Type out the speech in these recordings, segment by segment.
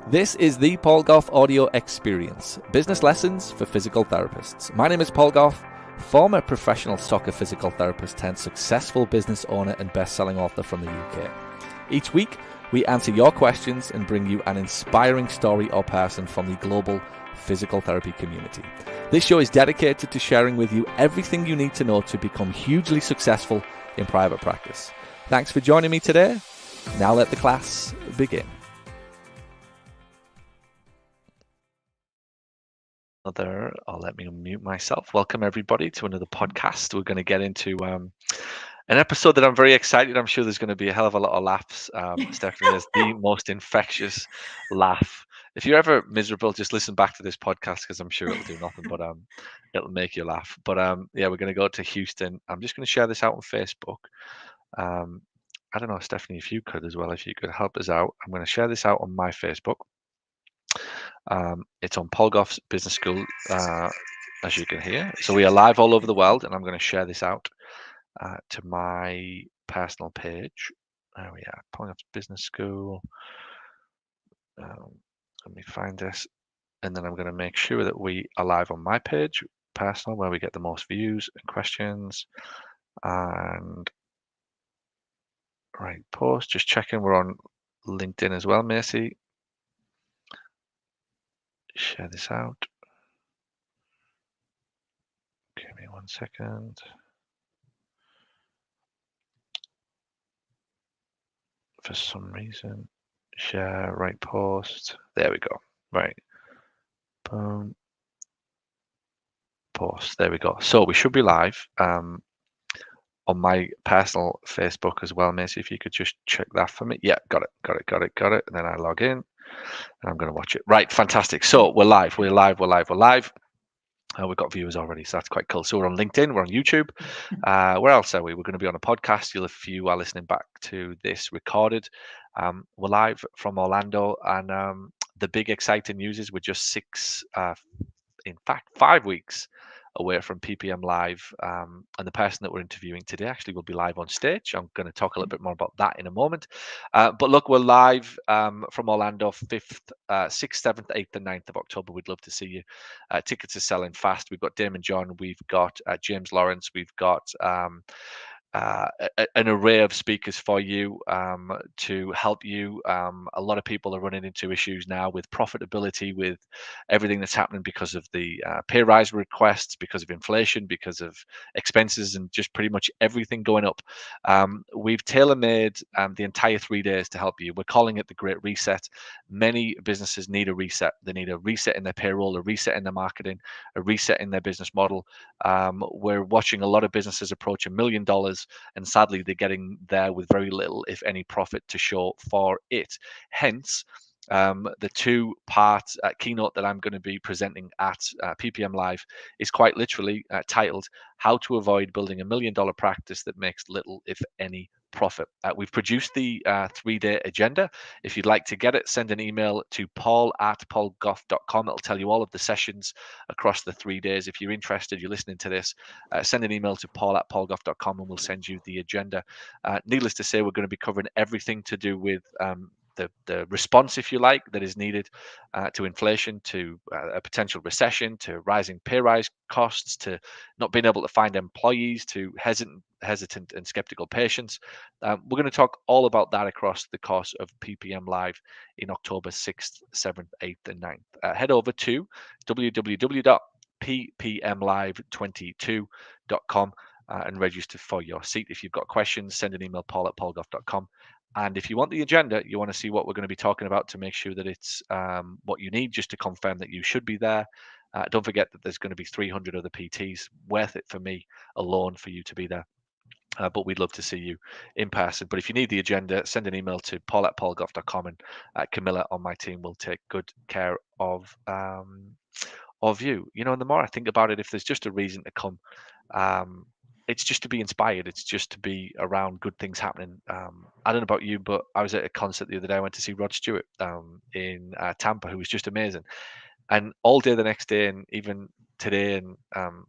This is the Paul Gough audio experience, business lessons for physical therapists. My name is Paul Gough, former professional soccer physical therapist turned successful business owner and best-selling author from the UK. Each week, we answer your questions and bring you an inspiring story or person from the global physical therapy community. This show is dedicated to sharing with you everything you need to know to become hugely successful in private practice. Thanks for joining me today. Now let the class begin. Let me unmute myself. Welcome everybody to another podcast. We're going to get into an episode that I'm very excited. I'm sure there's going to be a hell of a lot of laughs. Stephanie has the most infectious laugh. If you're ever miserable, just listen back to this podcast because I'm sure it'll do nothing but it'll make you laugh. But yeah, we're going to go to Houston. I'm just going to share this out on Facebook. I don't know, Stephanie, if you could as well, if you could help us out. I'm going to share this out on my Facebook. It's on Paul Gough's Business School, as you can hear. So we are live all over the world, and I'm going to share this out to my personal page. There we are, Paul Gough's Business School. Let me find this, and then I'm going to make sure that we are live on my page, personal, where we get the most views and questions. And right post, just checking we're on LinkedIn as well, Macy. Share this out. Give me 1 second. For some reason, share, right post. There we go. Right. Boom. Post. There we go. So we should be live on my personal Facebook as well, Macy. If you could just check that for me. Yeah, got it. And then I log in and I'm going to watch it. Right. Fantastic. So we're live. We've got viewers already, so that's quite cool. So we're on LinkedIn, we're on YouTube. Where else are we? We're going to be on a podcast. If you are listening back to this recorded, we're live from Orlando, and the big exciting news is we're just 5 weeks away from PPM Live, and the person that we're interviewing today actually will be live on stage. I'm going to talk a little bit more about that in a moment. But look, we're live from Orlando, 5th, 6th, 7th, 8th, and 9th of October. We'd love to see you. Tickets are selling fast. We've got Damon John, we've got James Lawrence, we've got an array of speakers for you to help you. A lot of people are running into issues now with profitability, with everything that's happening because of the pay rise requests, because of inflation, because of expenses, and just pretty much everything going up. We've tailor-made the entire 3 days to help you. We're calling it the Great Reset. Many businesses need a reset. They need a reset in their payroll, a reset in their marketing, a reset in their business model. We're watching a lot of businesses approach $1 million, and sadly they're getting there with very little, if any, profit to show for it. Hence, the two-part keynote that I'm going to be presenting at PPM Live is quite literally titled "How to Avoid Building $1 Million Practice That Makes Little, if Any, Profit." We've produced the 3-day agenda. If you'd like to get it, send an email to paul@paulgough.com. It'll tell you all of the sessions across the 3 days. If you're interested, you're listening to this, send an email to paul@paulgough.com and we'll send you the agenda. Needless to say, we're going to be covering everything to do with the response, if you like, that is needed to inflation, to a potential recession, to rising pay rise costs, to not being able to find employees, to hesitant and skeptical patients. We're going to talk all about that across the course of PPM Live in October 6th, 7th, 8th, and 9th. Head over to www.ppmlive22.com and register for your seat. If you've got questions, send an email, paul@paulgough.com. And if you want the agenda, you want to see what we're going to be talking about to make sure that it's what you need, just to confirm that you should be there. Don't forget that there's going to be 300 other PTs. Worth it for me alone for you to be there. But we'd love to see you in person. But if you need the agenda, send an email to paul@paulgough.com, and Camilla on my team will take good care of you. And the more I think about it, if there's just a reason to come, it's just to be inspired. It's just to be around good things happening. I don't know about you, but I was at a concert the other day. I went to see Rod Stewart in Tampa, who was just amazing. And all day the next day, and even today and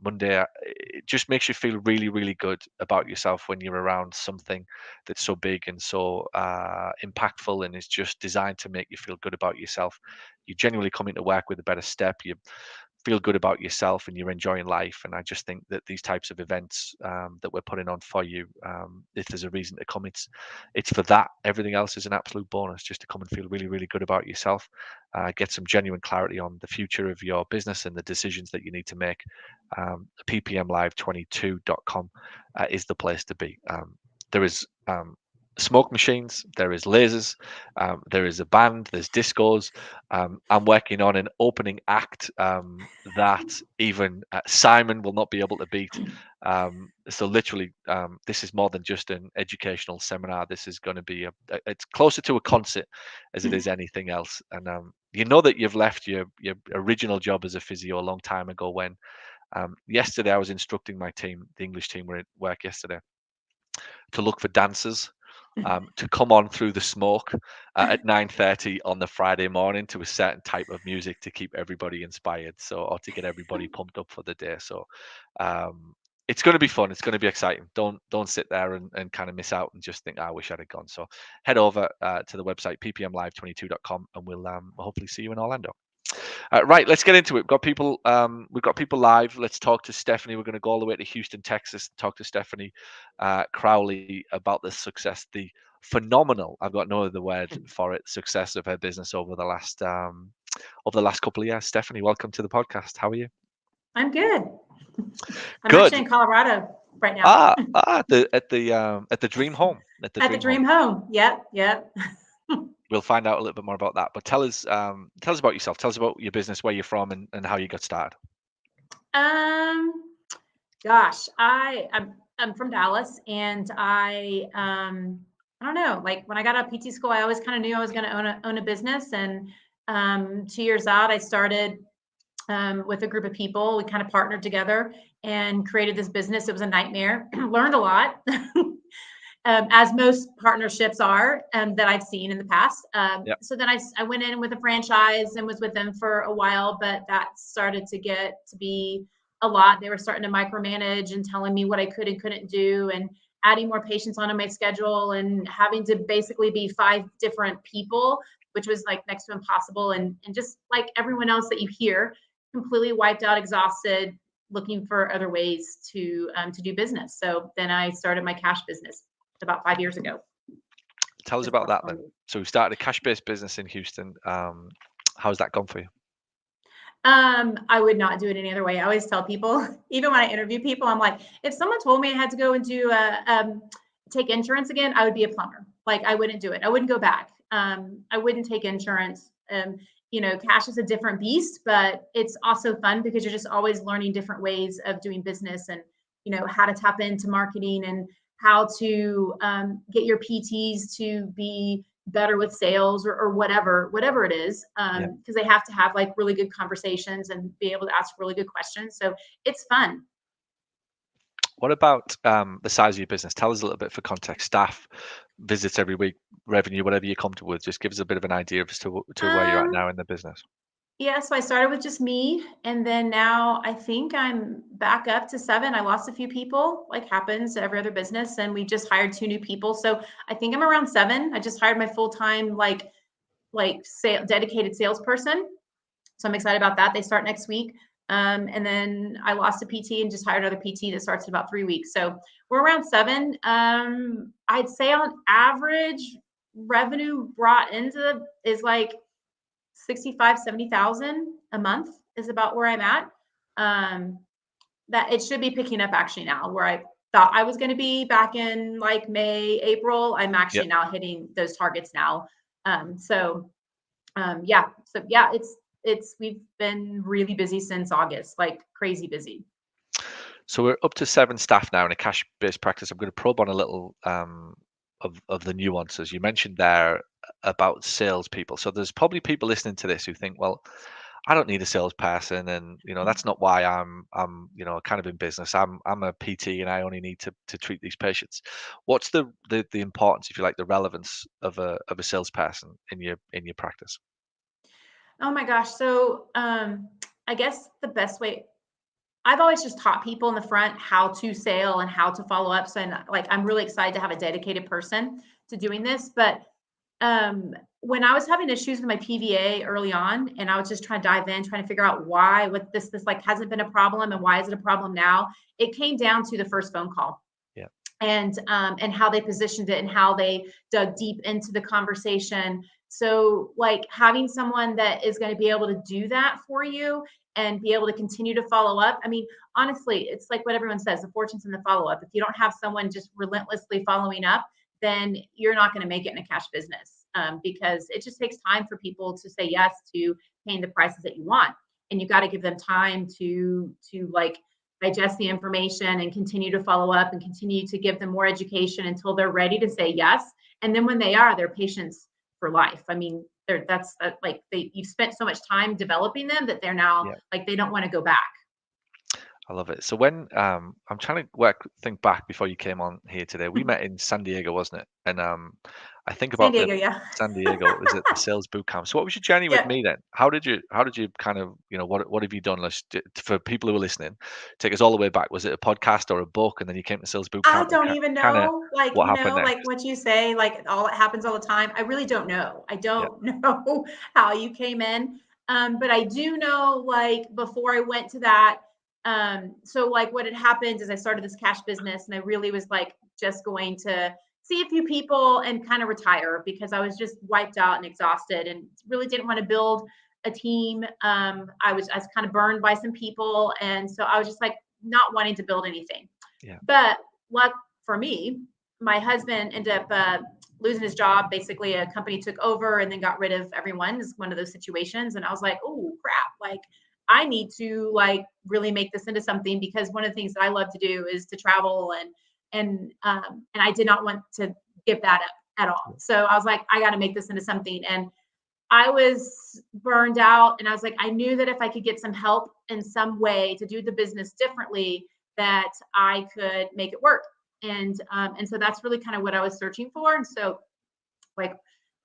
Monday, it just makes you feel really, really good about yourself when you're around something that's so big and so impactful, and is just designed to make you feel good about yourself. You genuinely come into work with a better step. You feel good about yourself and you're enjoying life. And I just think that these types of events that we're putting on for you, if there's a reason to come, it's for that. Everything else is an absolute bonus, just to come and feel really, really good about yourself, get some genuine clarity on the future of your business and the decisions that you need to make. ppmlive22.com is the place to be. There is smoke machines, there is lasers, there is a band, there's discos. I'm working on an opening act that even Simon will not be able to beat. So literally, this is more than just an educational seminar. This is going to be it's closer to a concert as it is anything else. And you know that you've left your original job as a physio a long time ago when yesterday I was instructing my team, the English team were at work yesterday, to look for dancers to come on through the smoke at 9:30 on the Friday morning to a certain type of music to keep everybody inspired, or to get everybody pumped up for the day. So it's going to be fun. It's going to be exciting. Don't sit there and kind of miss out and just think, I wish I'd have gone. So head over to the website ppmlive22.com and we'll hopefully see you in Orlando. Right, let's get into it. We've got people live. Let's talk to Stephanie. We're going to go all the way to Houston, Texas, and talk to Stephanie Crowley about the success, the phenomenal, I've got no other word for it, success of her business over the last couple of years. Stephanie, welcome to the podcast. How are you? I'm good. I'm Good. actually in Colorado right now. At the dream home. At the At the dream home. dream home. Yep. We'll find out a little bit more about that. But tell us about yourself. Tell us about your business, where you're from, and how you got started. Um, gosh, I'm from Dallas, and I don't know. Like when I got out of PT school, I always kind of knew I was going to own a business. And 2 years out, I started with a group of people. We kind of partnered together and created this business. It was a nightmare. Learned a lot. As most partnerships are that I've seen in the past. Yep. So then I went in with a franchise and was with them for a while, but that started to get to be a lot. They were starting to micromanage and telling me what I could and couldn't do, and adding more patients onto my schedule, and having to basically be 5 different people, which was like next to impossible. And just like everyone else that you hear, completely wiped out, exhausted, looking for other ways to do business. So then I started my cash business about 5 years ago. Tell us about that then. So we started a cash-based business in Houston. How's that gone for you? I would not do it any other way. I always tell people, even when I interview people, I'm like, if someone told me I had to go and do take insurance again, I would be a plumber. Like I wouldn't do it. I wouldn't go back. I wouldn't take insurance. Cash is a different beast, but it's also fun because you're just always learning different ways of doing business, and how to tap into marketing, and how to get your PTs to be better with sales, or whatever it is, because they have to have like really good conversations and be able to ask really good questions. So it's fun. What about the size of your business? Tell us a little bit for context. Staff, visits every week, revenue, whatever you're comfortable with. Just give us a bit of an idea as to where you're at now in the business. Yeah, so I started with just me, and then now I think I'm back up to 7. I lost a few people, like happens to every other business, and we just hired 2 new people. So I think I'm around 7. I just hired my full-time dedicated salesperson. So I'm excited about that. They start next week. And then I lost a PT and just hired another PT that starts in about 3 weeks. So we're around 7. I'd say on average, revenue brought into is like 65, 70,000 a month is about where I'm at. That it should be picking up actually now, where I thought I was going to be back in like May, April. I'm actually now hitting those targets now. We've been really busy since August, like crazy busy. So we're up to 7 staff now in a cash-based practice. I'm going to probe on a little of the nuances you mentioned there about salespeople. So there's probably people listening to this who think, well, I don't need a salesperson, and that's not why I'm kind of in business. I'm a PT and I only need to treat these patients. What's the importance, if you like, the relevance of a salesperson in your practice? Oh my gosh. So I guess the best way, I've always just taught people in the front how to sell and how to follow up. So, and like, I'm really excited to have a dedicated person to doing this. But when I was having issues with my PVA early on, and I was just trying to dive in, trying to figure out why, what this like hasn't been a problem and why is it a problem now? It came down to the first phone call Yeah. And how they positioned it and how they dug deep into the conversation. So like having someone that is going to be able to do that for you and be able to continue to follow up. I mean, honestly, it's like what everyone says, the fortune's in the follow up. If you don't have someone just relentlessly following up, then you're not going to make it in a cash business, because it just takes time for people to say yes to paying the prices that you want. And you got to give them time to like digest the information and continue to follow up and continue to give them more education until they're ready to say yes. And then when they are, they're patients for life. I mean, that's like you've spent so much time developing them that they're now Yeah. like they don't want to go back. I love it. So when I'm trying to think back before you came on here today, we met in San Diego, wasn't it? And I think San about the Diego, yeah. San Diego, is it the sales boot camp? So what was your journey with Yeah. me then? How did you kind of, what have you done? For people who are listening, take us all the way back. Was it a podcast or a book, and then you came to sales boot I camp, and don't even kind of know, like, what happened like next? what you say, like all it happens all the time. I really don't know. I Yeah, don't know how you came in. But I do know, like, before I went to that, so like what had happened is I started this cash business and I really was like just going to see a few people and kind of retire because I was just wiped out and exhausted and really didn't want to build a team. I was kind of burned by some people. And so I was just like not wanting to build anything. yeah, But luck for me, my husband ended up losing his job. Basically, a company took over and then got rid of everyone. It's one of those situations, and I was like, "Oh crap!" Like, I need to like really make this into something because one of the things that I love to do is to travel and I did not want to give that up at all. yeah, So I was like, I got to make this into something, and I was burned out and I was like, I knew that if I could get some help in some way to do the business differently, that I could make it work. And so that's really kind of what I was searching for. And so like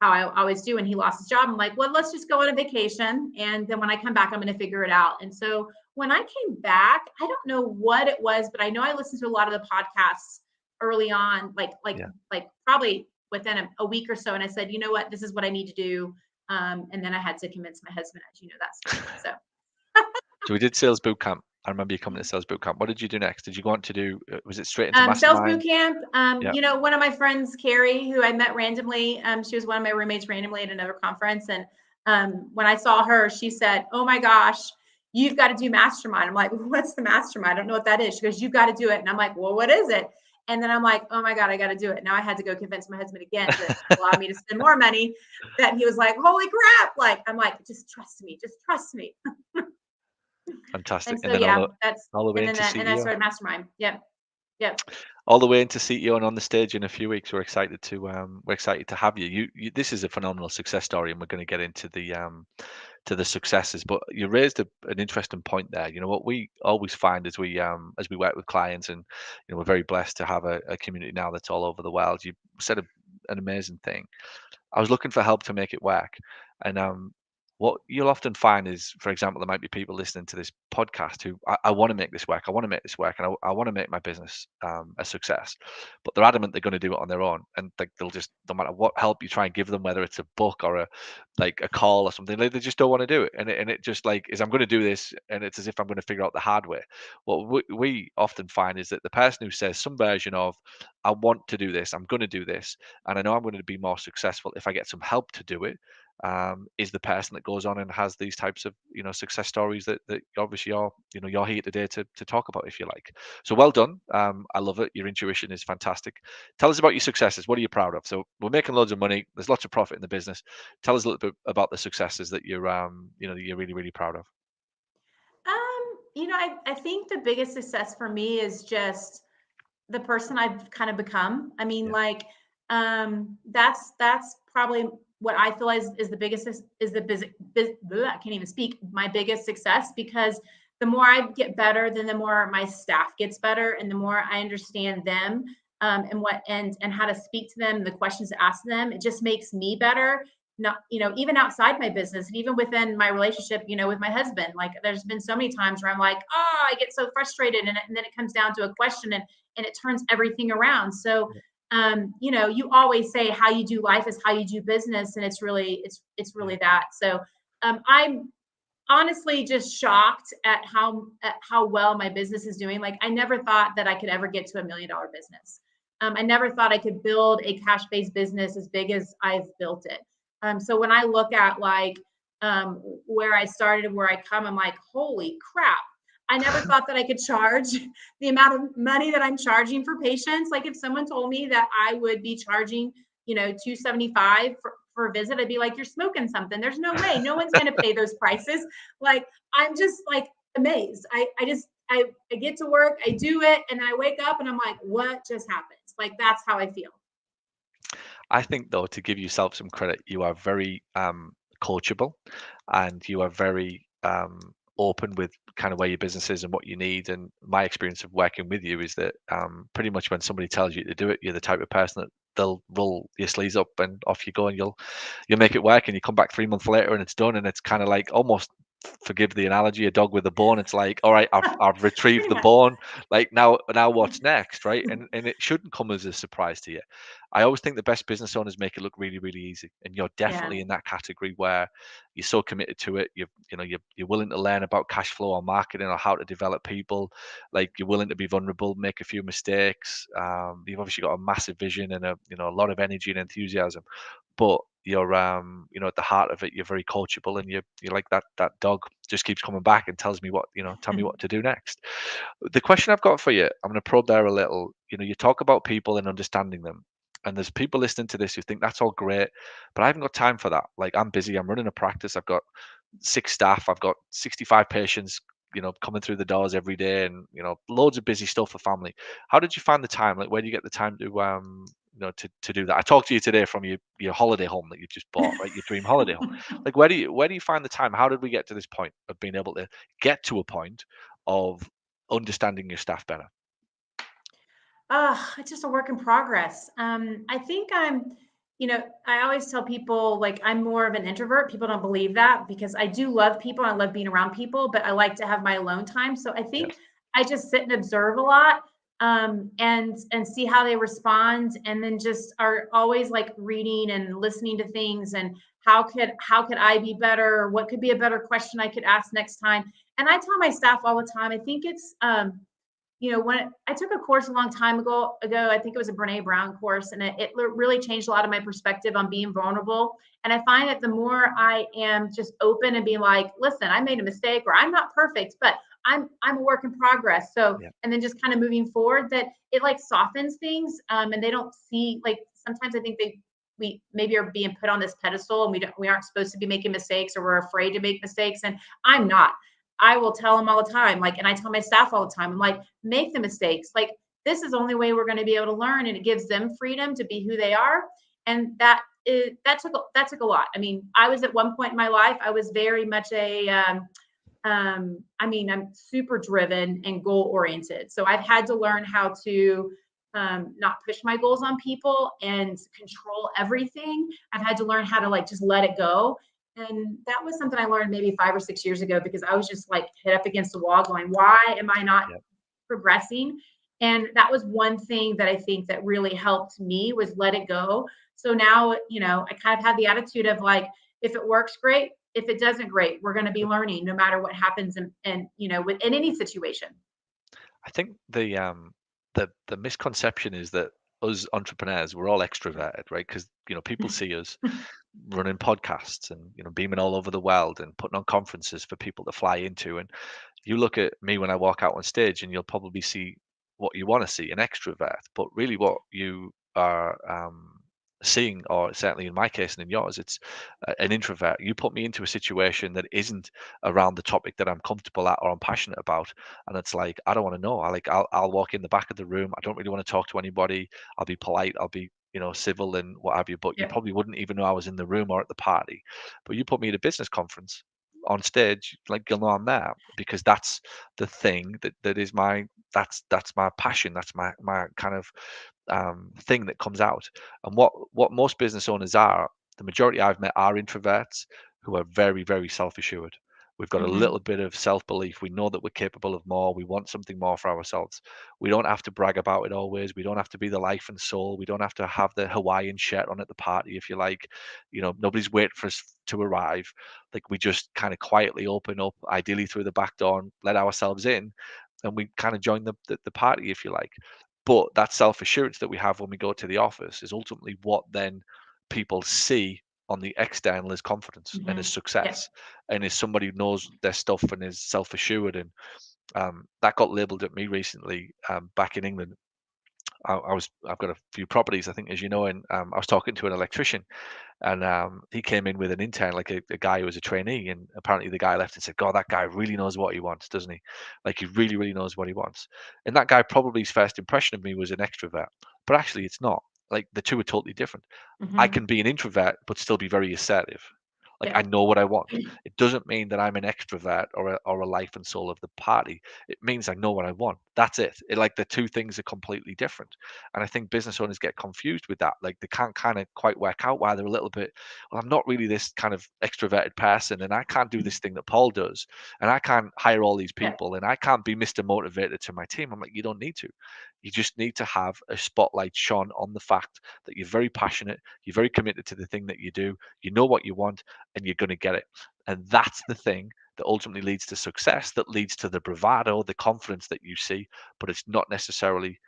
how I always do when he lost his job, I'm like, well, let's just go on a vacation. And then when I come back, I'm going to figure it out. And so when I came back, I don't know what it was, but I know I listened to a lot of the podcasts early on, yeah. like probably within a week or so. And I said, you know what, this is what I need to do. And then I had to convince my husband, as you know, that story. So So we did sales boot camp. I remember you coming to sales boot camp. What did you do next? Did you go on to do? Was it straight into sales boot mastermind? camp. Yeah. One of my friends, Carrie, who I met randomly, she was one of my roommates randomly at another conference. And when I saw her, she said, "Oh my gosh, you've got to do mastermind." I'm like, "What's the mastermind? I don't know what that is." She goes, "You've got to do it." And I'm like, "Well, what is it?" And then I'm like, "Oh my God, I got to do it." Now I had to go convince my husband again to allow me to spend more money. That he was like, "Holy crap!" Like I'm like, "Just trust me, just trust me." Fantastic. And And so then yeah, that's all the way and then into that and I CEO. started mastermind. Yep, yep. All the way into CEO and on the stage in a few weeks. We're excited to have you. This is a phenomenal success story, and we're going to get into the successes. But you raised an interesting point there. You know what we always find as we work with clients, and we're very blessed to have a community now that's all over the world. You said an amazing thing. I was looking for help to make it work. And what you'll often find is, for example, there might be people listening to this podcast who I want to make this work. I want to make this work, and I want to make my business a success. But they're adamant they're going to do it on their own, and like they'll just no matter what help you try and give them, whether it's a book or a call or something, they just don't want to do it. And it just like is I'm going to do this, and it's as if I'm going to figure out the hard way. What we often find is that the person who says some version of I want to do this, I'm going to do this, and I know I'm going to be more successful if I get some help to do it, is the person that goes on and has these types of success stories that obviously you're here today to talk about, if you like. So well done. I love it. Your intuition is fantastic. Tell us about your successes. What are you proud of? So we're making loads of money. There's lots of profit in the business. Tell us a little bit about the successes that you're really really proud of. I think the biggest success for me is just the person I've kind of become. I mean, Yeah, like, that's probably what I feel is the biggest is the I can't even speak, my biggest success, because the more I get better, then the more my staff gets better, and the more I understand them, and how to speak to them, the questions to ask them. It just makes me better. not, even outside my business and even within my relationship, with my husband. Like there's been so many times where I'm like, oh, I get so frustrated, and then it comes down to a question, and it turns everything around. So, you always say how you do life is how you do business, and it's really that. So, I'm honestly just shocked at how well my business is doing. Like I never thought that I could ever get to $1 million business. I never thought I could build a cash based business as big as I've built it. So when I look at like where I started and where I come, I'm like, holy crap. I never thought that I could charge the amount of money that I'm charging for patients. Like if someone told me that I would be charging, 275 for a visit, I'd be like, you're smoking something. There's no way. No one's going to pay those prices. Like I'm just like amazed. I get to work, I do it, and I wake up and I'm like, what just happened? Like that's how I feel. I think though, to give yourself some credit, you are very coachable, and you are very open with kind of where your business is and what you need. And my experience of working with you is that pretty much when somebody tells you to do it, you're the type of person that they'll roll your sleeves up and off you go, and you'll make it work. And you come back 3 months later and it's done, and it's kind of like almost, forgive the analogy, a dog with a bone. It's like, all right, I've retrieved Pretty the much. bone. Like now what's next, right? And it shouldn't come as a surprise to you. I always think the best business owners make it look really, really easy, and you're Yeah. definitely in that category where you're so committed to it. You're willing to learn about cash flow or marketing or how to develop people. Like you're willing to be vulnerable, make a few mistakes. You've obviously got a massive vision and a lot of energy and enthusiasm, but you're at the heart of it, you're very coachable, and you're like that dog just keeps coming back and tells me tell me what to do next. The question I've got for you, I'm going to probe there a little. You talk about people and understanding them, and there's people listening to this who think that's all great, but I haven't got time for that. Like I'm busy, I'm running a practice, I've got 6 staff, I've got 65 patients, coming through the doors every day, and loads of busy stuff for family. How did you find the time? Like, where do you get the time to to do that? I talked to you today from your holiday home that you've just bought, right? Your dream holiday home. Like, where do you find the time? How did we get to this point of being able to get to a point of understanding your staff better? It's just a work in progress. I think I always tell people like I'm more of an introvert. People don't believe that because I do love people. I love being around people, but I like to have my alone time. So I think Yes. I just sit and observe a lot, and see how they respond, and then just are always like reading and listening to things, and how could I be better? What could be a better question I could ask next time? And I tell my staff all the time. I think it's when I took a course a long time ago, I think it was a Brene Brown course, and it really changed a lot of my perspective on being vulnerable. And I find that the more I am just open and being like, listen, I made a mistake, or I'm not perfect, but I'm a work in progress. So, Yeah. and then just kind of moving forward, that it like softens things, and they don't see like sometimes I think we maybe are being put on this pedestal, and we aren't supposed to be making mistakes, or we're afraid to make mistakes, and I'm not. I will tell them all the time, like, and I tell my staff all the time, I'm like, make the mistakes. Like, this is the only way we're going to be able to learn, and it gives them freedom to be who they are. And that took a lot. I mean, I was at one point in my life, I was very much I'm super driven and goal oriented. So I've had to learn how to not push my goals on people and control everything. I've had to learn how to like just let it go. And that was something I learned maybe 5 or 6 years ago, because I was just like hit up against the wall going, why am I not Yeah. progressing? And that was one thing that I think that really helped me, was let it go. So now, I kind of have the attitude of like, if it works, great. If it doesn't, great. We're going to be learning no matter what happens, and within any situation. I think the misconception is that us entrepreneurs, we're all extroverted, right? Because people see us running podcasts and beaming all over the world and putting on conferences for people to fly into. And you look at me when I walk out on stage, and you'll probably see what you want to see, an extrovert. But really, what you are seeing, or certainly in my case and in yours, it's an introvert. You put me into a situation that isn't around the topic that I'm comfortable at or I'm passionate about, and it's like I don't want to know. I'll walk in the back of the room. I don't really want to talk to anybody. I'll be polite. I'll be civil and what have you, but you Yeah. probably wouldn't even know I was in the room or at the party. But you put me at a business conference on stage, like you'll know I'm there, because that's the thing that is that's my passion. That's my kind of thing that comes out. And what most business owners are The majority I've met are introverts who are very, very self-assured. We've got a Mm-hmm. little bit of self-belief. We know that we're capable of more. We want something more for ourselves. We don't have to brag about it always. We don't have to be the life and soul. We don't have to have the Hawaiian shirt on at the party, if you like. Nobody's waiting for us to arrive. Like, we just kind of quietly open up, ideally through the back door, and let ourselves in, and we kind of join the party, if you like. But that self-assurance that we have when we go to the office is ultimately what then people see on the external as confidence and as Mm-hmm. Yeah. success, and as somebody who knows their stuff and is self-assured. And that got labeled at me recently, back in England. I've got a few properties, I think, as you know, and I was talking to an electrician, and he came in with an intern, like a guy who was a trainee, and apparently the guy left and said, God, that guy really knows what he wants, doesn't he? Like, he really, really knows what he wants. And that guy, probably his first impression of me was an extrovert, but actually it's not. Like, the two are totally different. I Mm-hmm. can be an introvert but still be very assertive. Like, Yeah. I know what I want. It doesn't mean that I'm an extrovert or a life and soul of the party. It means I know what I want. That's it. Like, the two things are completely different. And I think business owners get confused with that. Like, they can't kind of quite work out why they're a little bit, well, I'm not really this kind of extroverted person, and I can't do this thing that Paul does, and I can't hire all these Yeah. people, and I can't be Mr. Motivated to my team. I'm like, you don't need to. You just need to have a spotlight shone on the fact that you're very passionate, you're very committed to the thing that you do, you know what you want, and you're going to get it. And that's the thing that ultimately leads to success, that leads to the bravado, the confidence that you see, but it's not necessarily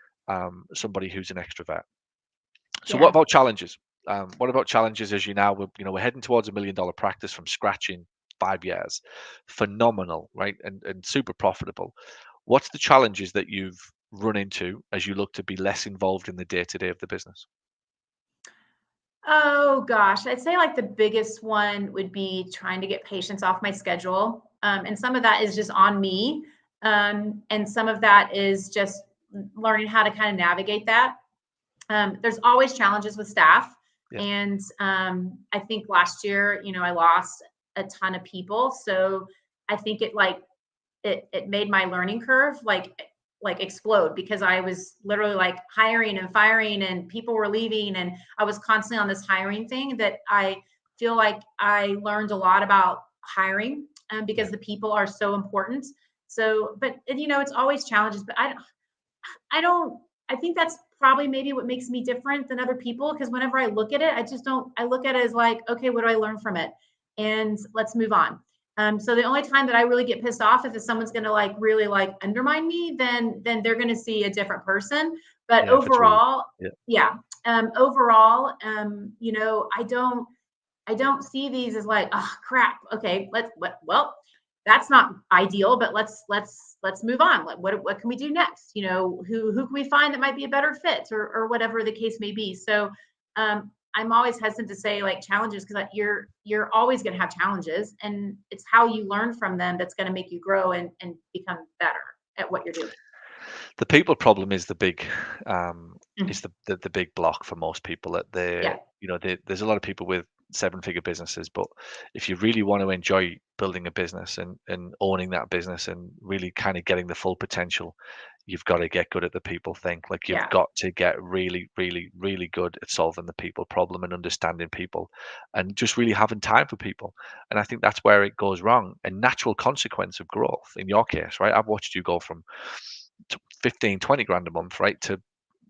somebody who's an extrovert. So what Yeah. about challenges? What about challenges as we're heading towards $1 million practice from scratch in 5 years? Phenomenal, right? And super profitable. What's the challenges that you've run into as you look to be less involved in the day to day of the business? Oh gosh, I'd say like the biggest one would be trying to get patients off my schedule. And some of that is just on me. And some of that is just learning how to kind of navigate that. There's always challenges with staff. Yeah, And I think last year, I lost a ton of people. So I think it made my learning curve like explode, because I was literally like hiring and firing, and people were leaving, and I was constantly on this hiring thing that I feel like I learned a lot about hiring, yeah. because the people are so important. So, but it's always challenges, but I don't I think that's probably maybe what makes me different than other people, because whenever I look at it, I just don't I look at it as like, okay, what do I learn from it? And let's move on. So the only time that I really get pissed off if someone's going to like really like undermine me, then they're going to see a different person. But Yeah, if it's rude. overall, Yeah. yeah, overall, I don't see these as like, oh crap. Okay, well, that's not ideal, but let's move on. What can we do next? Who can we find that might be a better fit, or whatever the case may be. So I'm always hesitant to say like challenges, because you're always going to have challenges, and it's how you learn from them that's going to make you grow and become better at what you're doing. The people problem is the big is Mhm. the big block for most people. That Yeah, there's a lot of people with seven-figure businesses, but if you really want to enjoy building a business and owning that business and really kind of getting the full potential, you've got to get good at the people thing. Like, you've yeah, got to get really, really, really good at solving the people problem and understanding people, and just really having time for people. And I think that's where it goes wrong. A natural consequence of growth in your case, right? I've watched you go from 15, 20 grand a month, right, to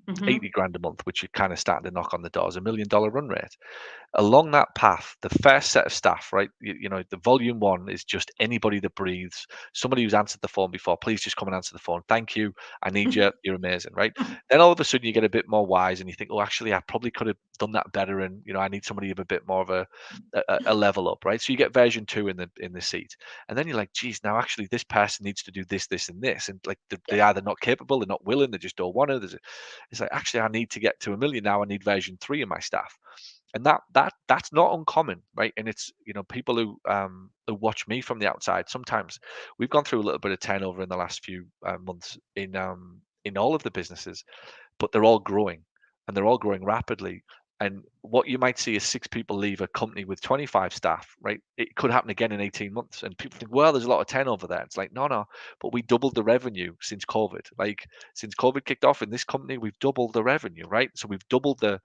hmm 80 grand a month, which you're kind of starting to knock on the doors, $1 million run rate. Along that path, the first set of staff, right? The volume one is just anybody that breathes, somebody who's answered the phone before. Please just come and answer the phone. Thank you. I need you. You're amazing, right? Then all of a sudden you get a bit more wise and you think, oh, actually, I probably could have done that better, and I need somebody with a bit more of a level up, right? So you get version two in the seat, and then you're like, geez, now actually this person needs to do this, this, and this, and like yeah, they either not capable, they're not willing, they just don't want to. It's like, actually, I need to get to 1 million now. I need version three in my staff, and that's not uncommon, right? And it's, people who watch me from the outside, sometimes we've gone through a little bit of turnover in the last few months in all of the businesses, but they're all growing, and they're all growing rapidly. And what you might see is 6 people leave a company with 25 staff, right? It could happen again in 18 months. And people think, well, there's a lot of turnover there. It's like, no, no, but we doubled the revenue since COVID. Like since COVID kicked off in this company, we've doubled the revenue, right? So we've doubled the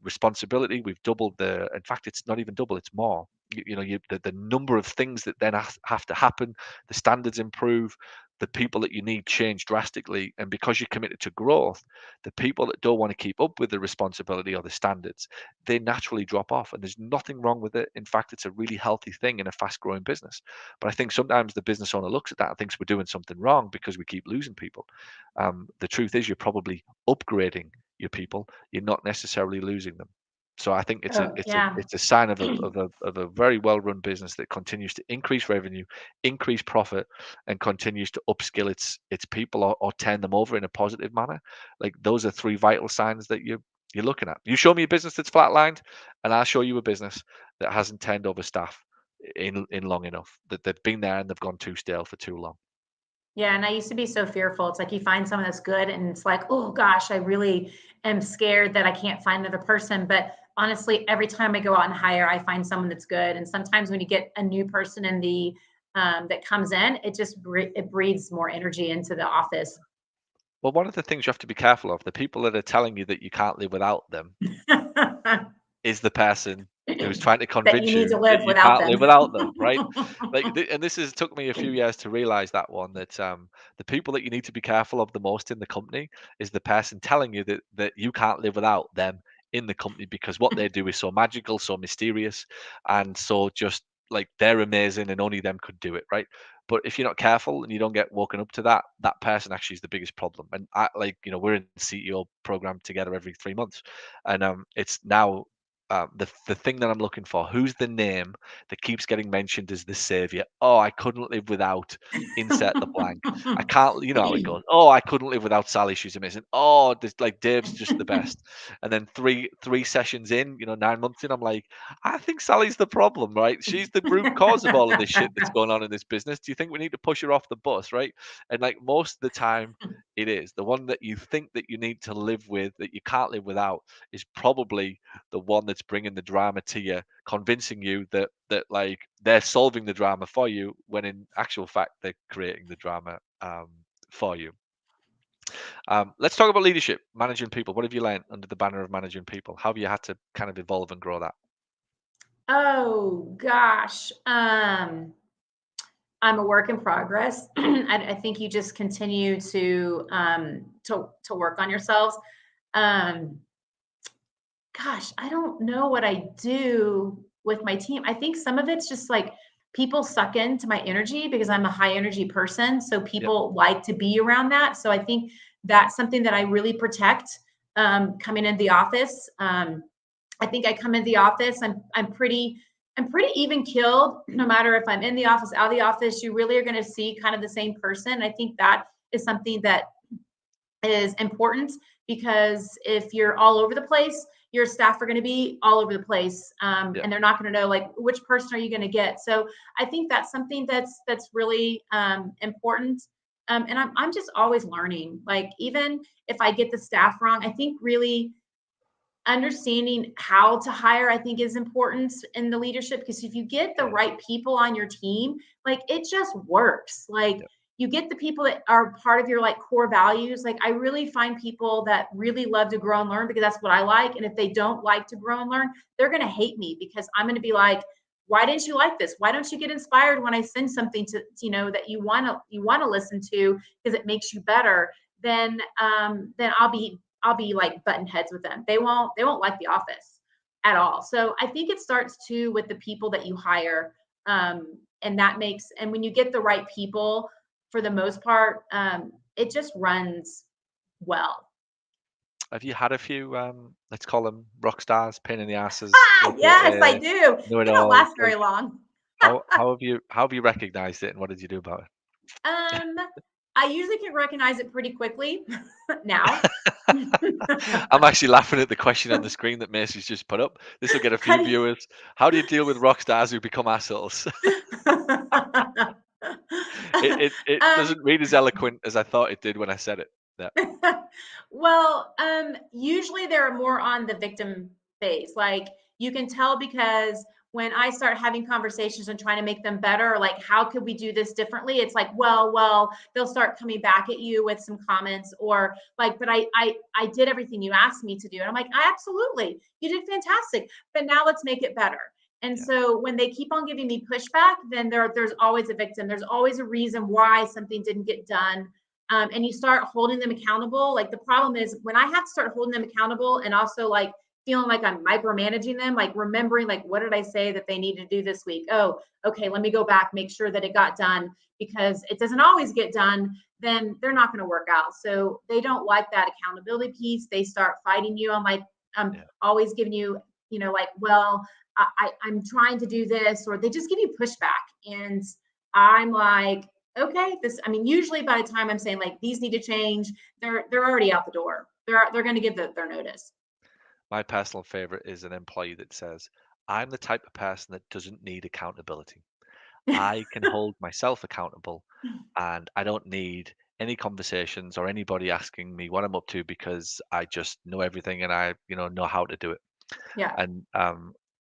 responsibility. We've doubled in fact, it's not even double, it's more. The number of things that then have to happen, the standards improve, the people that you need change drastically. And because you're committed to growth, the people that don't want to keep up with the responsibility or the standards, they naturally drop off. And there's nothing wrong with it. In fact, it's a really healthy thing in a fast growing business. But I think sometimes the business owner looks at that and thinks we're doing something wrong because we keep losing people. The truth is, you're probably upgrading your people. You're not necessarily losing them. So I think it's a Oh, it's a yeah. it's a sign of a very well run business that continues to increase revenue, increase profit, and continues to upskill its people, or turn them over in a positive manner. Like those are three vital signs that you're looking at. You show me a business that's flatlined, and I'll show you a business that hasn't turned over staff in long enough, that they've been there and they've gone too stale for too long. Yeah, and I used to be so fearful. It's like you find someone that's good and it's like, "Oh gosh, I really am scared that I can't find another person." But honestly, every time I go out and hire, I find someone that's good. And sometimes when you get a new person in the that comes in, it just it breathes more energy into the office. Well, one of the things you have to be careful of, the people that are telling you that you can't live without them, is the person who's trying to That you convince need to you that live you without can't them. live without them, right? And this has took me a few years to realize that one, that the people that you need to be careful of the most in the company is the person telling you that you can't live without them in the company, because what they do is so magical, so mysterious, and so just like they're amazing and only them could do it, right? But if you're not careful and you don't get woken up to that, that person actually is the biggest problem. And we're in the CEO program together every 3 months, and it's now the thing that I'm looking for. Who's the name that keeps getting mentioned as the savior? Oh, I couldn't live without insert the blank. I can't, you know how it goes. Oh, I couldn't live without Sally. She's amazing. Oh, this, like Dave's just the best. And then three sessions in, 9 months in, I'm like, I think Sally's the problem, right? She's the root cause of all of this shit that's going on in this business. Do you think we need to push her off the bus, right? And like most of the time, it is the one that you think that you need to live with, that you can't live without, is probably the one that's bringing the drama to you, convincing you that like they're solving the drama for you, when in actual fact they're creating the drama for you. Let's talk about leadership, managing people. What have you learned under the banner of managing people? How have you had to kind of evolve and grow that? Oh gosh. I'm a work in progress. I think you just continue to work on yourselves. Um, Gosh, I don't know what I do with my team. I think some of it's just like people suck into my energy because I'm a high energy person. So Yep. people like to be around that. So I think that's something that I really protect coming into the office. I think I come into the office, I'm pretty even killed. No matter if I'm in the office, out of the office, you really are going to see kind of the same person. I think that is something that is important, because if you're all over the place, your staff are going to be all over the place, Yep. and they're not going to know like which person are you going to get. So I think that's something that's really important. And I'm just always learning. Like even if I get the staff wrong, I think really understanding how to hire, I think, is important in the leadership, because if you get the Yeah. right people on your team, like it just works. Like Yep. you get the people that are part of your like core values. Like I really find people that really love to grow and learn, because that's what I like. And if they don't like to grow and learn, they're going to hate me, because I'm going to be like, why didn't you like this? Why don't you get inspired when I send something to, that you want to listen to, because it makes you better? Then I'll be like button heads with them. They won't like the office at all. So I think it starts too with the people that you hire. And when you get the right people, for the most part, it just runs well. Have you had a few, let's call them rock stars, pain in the asses, Yes, I aka do. know it They don't alls? last very Like long. how have you recognized it, and what did you do about Um, I usually can recognize it pretty quickly now. it? I'm actually laughing at the question on the screen that Macy's just put up. This will get a How few do you- viewers. How do you deal with rock stars who become assholes? It um, doesn't read as eloquent as I thought it did when I said it. Yeah. well, usually they're more on the victim phase. Like you can tell because when I start having conversations and trying to make them better, like how could we do this differently? It's like, well, they'll start coming back at you with some comments or like, but I did everything you asked me to do. And I'm like, I absolutely, you did fantastic. But now let's make it better. And Yeah. so when they keep on giving me pushback, then there's always a victim. There's always a reason why something didn't get done. And you start holding them accountable. Like the problem is when I have to start holding them accountable and also like feeling like I'm micromanaging them, like remembering like what did I say that they need to do this week? Oh, okay, let me go back, make sure that it got done because it doesn't always get done, then they're not going to work out. So they don't like that accountability piece. They start fighting you. I'm like, I'm Yeah. always giving you, like, well, I'm trying to do this, or they just give you pushback. And I'm like, okay, I mean, usually by the time I'm saying like these need to change, they're already out the door. They're going to give their notice. My personal favorite is an employee that says, I'm the type of person that doesn't need accountability. I can hold myself accountable and I don't need any conversations or anybody asking me what I'm up to because I just know everything and I, know how to do it. Yeah. And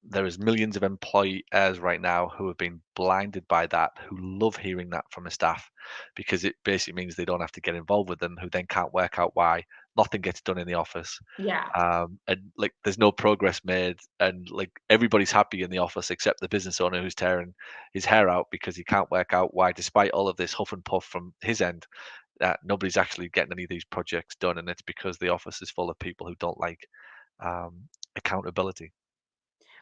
there is millions of employers right now who have been blinded by that, who love hearing that from a staff because it basically means they don't have to get involved with them, who then can't work out why nothing gets done in the office. Yeah. And like there's no progress made, and like everybody's happy in the office except the business owner who's tearing his hair out because he can't work out why, despite all of this huff and puff from his end, that nobody's actually getting any of these projects done, and it's because the office is full of people who don't like accountability.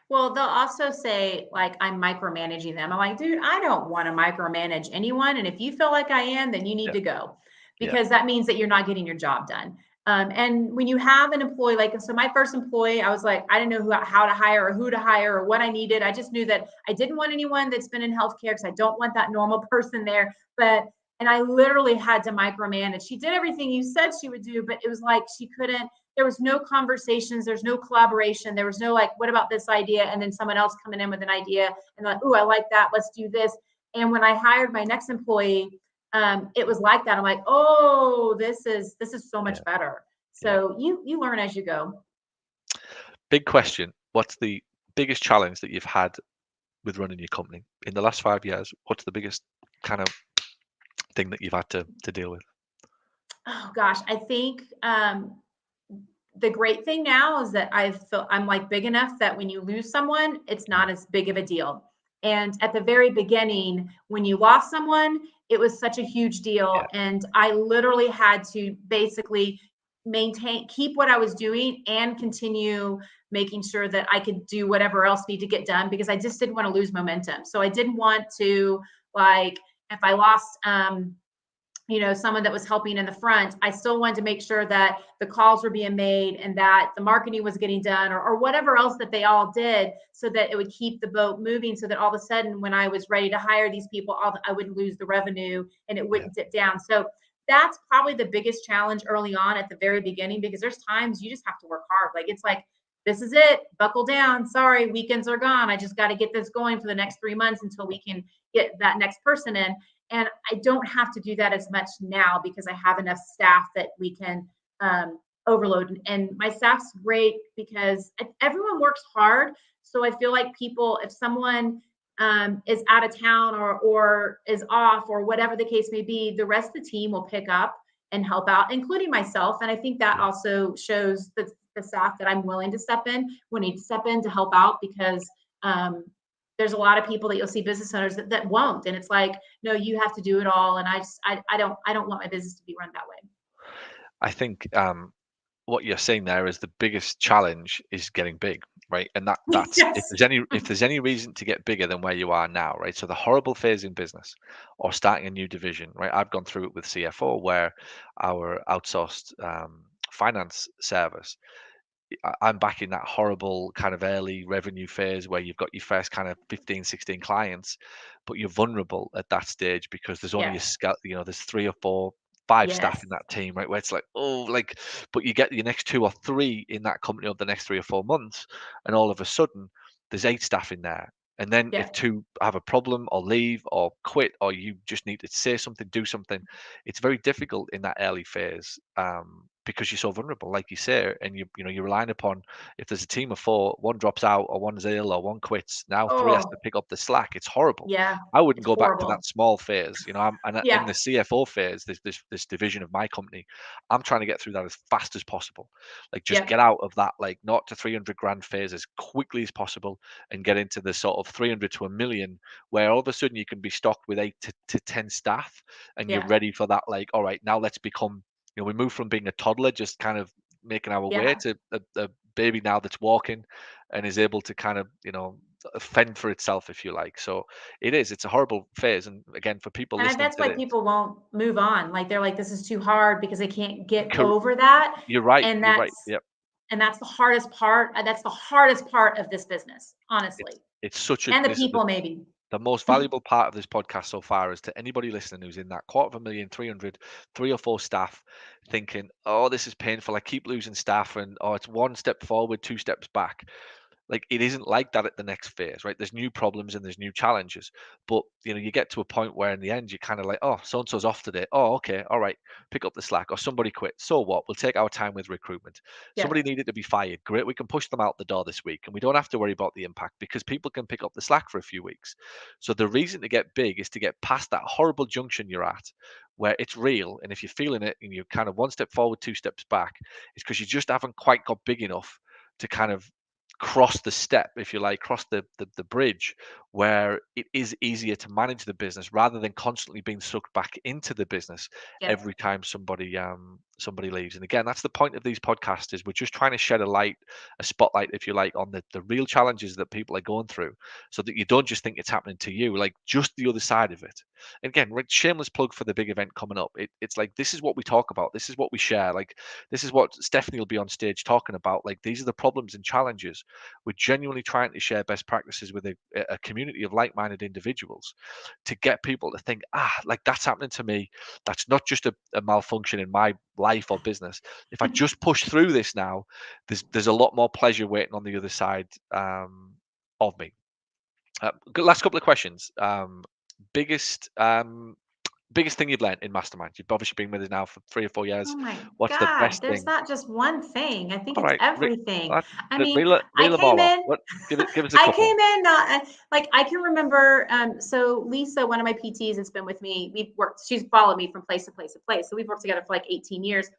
Well, they'll also say, like, I'm micromanaging them. I'm like, dude, I don't want to micromanage anyone. And if you feel like I am, then you need Yeah, to go yeah, because that means that you're not getting your job done. And when you have an employee, like, so my first employee, I was like, I didn't know how to hire or who to hire or what I needed. I just knew that I didn't want anyone that's been in healthcare because I don't want that normal person there. And I literally had to micromanage. She did everything you said she would do, but it was like she couldn't, there was no conversations, there's no collaboration, there was no like, what about this idea? And then someone else coming in with an idea and like, ooh, I like that, let's do this. And when I hired my next employee, it was like that. I'm like, oh, this is so much yeah, better. yeah. So you learn as you go. Big question. What's the biggest challenge that you've had with running your company in the last 5 years? What's the biggest kind of thing that you've had to deal with? Oh gosh, I think the great thing now is that I'm like big enough that when you lose someone, it's Mm, not as big of a deal. And at the very beginning, when you lost someone, it was such a huge deal. yeah, And I literally had to basically keep what I was doing and continue making sure that I could do whatever else need to get done because I just didn't want to lose momentum. So I didn't want to like if I lost someone that was helping in the front, I still wanted to make sure that the calls were being made and that the marketing was getting done or whatever else that they all did so that it would keep the boat moving so that all of a sudden when I was ready to hire these people, I wouldn't lose the revenue and it yeah, wouldn't dip down. So that's probably the biggest challenge early on at the very beginning because there's times you just have to work hard. Like it's like, this is it, buckle down. Sorry, weekends are gone. I just got to get this going for the next 3 months until we can get that next person in. And I don't have to do that as much now because I have enough staff that we can overload. And my staff's great because everyone works hard. So I feel like if someone is out of town or is off or whatever the case may be, the rest of the team will pick up and help out, including myself. And I think that yeah. also shows the staff that I'm willing to step in when I need to step in to help out because um, there's a lot of people that you'll see business owners that won't. And it's like, no, you have to do it all. And I don't want my business to be run that way. I think what you're saying there is the biggest challenge is getting big, right? And that's if Yes. there's any reason to get bigger than where you are now, right? So the horrible phase in business or starting a new division, right? I've gone through it with CFO where our outsourced finance service I'm back in that horrible kind of early revenue phase where you've got your first kind of 15, 16 clients, but you're vulnerable at that stage because there's only Yes. there's three or four, five staff Yes. in that team, right? Where it's like, oh, like, but you get your next two or three in that company over the next 3 or 4 months, and all of a sudden there's eight staff in there. And then if Yes. two have a problem or leave or quit, or you just need to say something, do something, it's very difficult in that early phase. because you're so vulnerable, like you say, and you're relying upon, if there's a team of four, one drops out or one's ill or one quits, now three has to Oh, pick up the slack. It's horrible. yeah, I wouldn't it's go back to that horrible. small phase. And in Yeah, the CFO phase, this division of my company, I'm trying to get through that as fast as possible. Like, just yep, get out of that like not to 300 grand phase as quickly as possible, and get into the sort of 300 to a million, where all of a sudden you can be stocked with 8 to 10 staff, and you're yeah, ready for that. Like, all right, now let's become, we move from being a toddler, just kind of making our way, yeah. to a baby now that's walking and is able to kind of, fend for itself, if you like. So it's a horrible phase. And again, for people And listening that's to why this, people won't move on. Like they're like, this is too hard because they can't get cor- over that. you're right. And You're right. that's Yep. and that's the hardest part. That's the hardest part of this business, It's honestly. it's such a And the this is people, maybe. the most valuable part of this podcast so far is to anybody listening who's in that quarter of a million, 300, 3 or 4 staff, thinking, oh, this is painful. I keep losing staff, and oh, it's one step forward, 2 steps back. Like, it isn't like that at the next phase, right? There's new problems and there's new challenges, but you get to a point where in the end you're kind of like, oh, so and so's off today. Oh, okay, all right, pick up the slack. Or somebody quit. So what? We'll take our time with recruitment. Somebody Yes. needed to be fired. Great, we can push them out the door this week, and we don't have to worry about the impact because people can pick up the slack for a few weeks. So the reason to get big is to get past that horrible junction you're at, where it's real, and if you're feeling it and you're kind of one step forward, 2 steps back, it's because you just haven't quite got big enough to kind of cross the step, if you like, cross the bridge, where it is easier to manage the business rather than constantly being sucked back into the business Yes. every time somebody leaves. And again, that's the point of these podcasts, is we're just trying to shed a spotlight, if you like, on the real challenges that people are going through, so that you don't just think it's happening to you, like just the other side of it. And again, right, shameless plug for the big event coming up. It's like, this is what we talk about, this is what we share, like this is what Stephanie will be on stage talking about. Like, these are the problems and challenges. We're genuinely trying to share best practices with a community of like-minded individuals, to get people to think, like, that's happening to me. That's not just a malfunction in my life or business. If I just push through this now, there's a lot more pleasure waiting on the other side, of me. Last couple of questions. Biggest biggest thing you've learned in mastermind. You've obviously been with us now for 3 or 4 years. Oh my What's the God, best there's thing? not just one thing. I think All it's right, everything. uh, I mean, I reel them came all off. in, What? Give us a I couple. came in not like I can remember. So Lisa, one of my PTs, has been with me. We've worked. She's followed me from place to place to place. So we've worked together for like 18 years.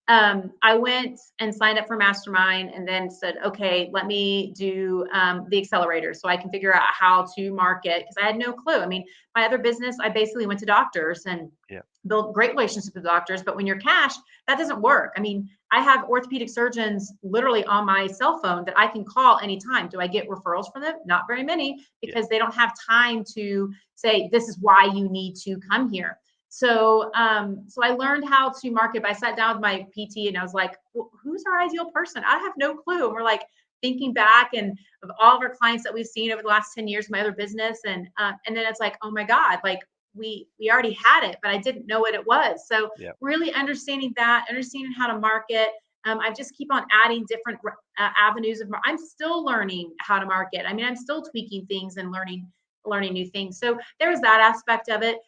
I went and signed up for Mastermind, and then said, okay, let me do the accelerator so I can figure out how to market, because I had no clue. I mean, my other business, I basically went to doctors and Yeah, built great relationships with doctors, but when you're cash, that doesn't work. I mean, I have orthopedic surgeons literally on my cell phone that I can call anytime. Do I get referrals from them? Not very many, yeah, because they don't have time to say, this is why you need to come here. So I learned how to market. I sat down with my PT and I was like, well, who's our ideal person? I have no clue. And we're like thinking back and of all of our clients that we've seen over the last 10 years, my other business. And then it's like, oh my God, like we already had it, but I didn't know what it was. So yeah, really understanding that, understanding how to market. I just keep on adding different avenues of. I'm still learning how to market. I mean, I'm still tweaking things and learning new things. So there was that aspect of it.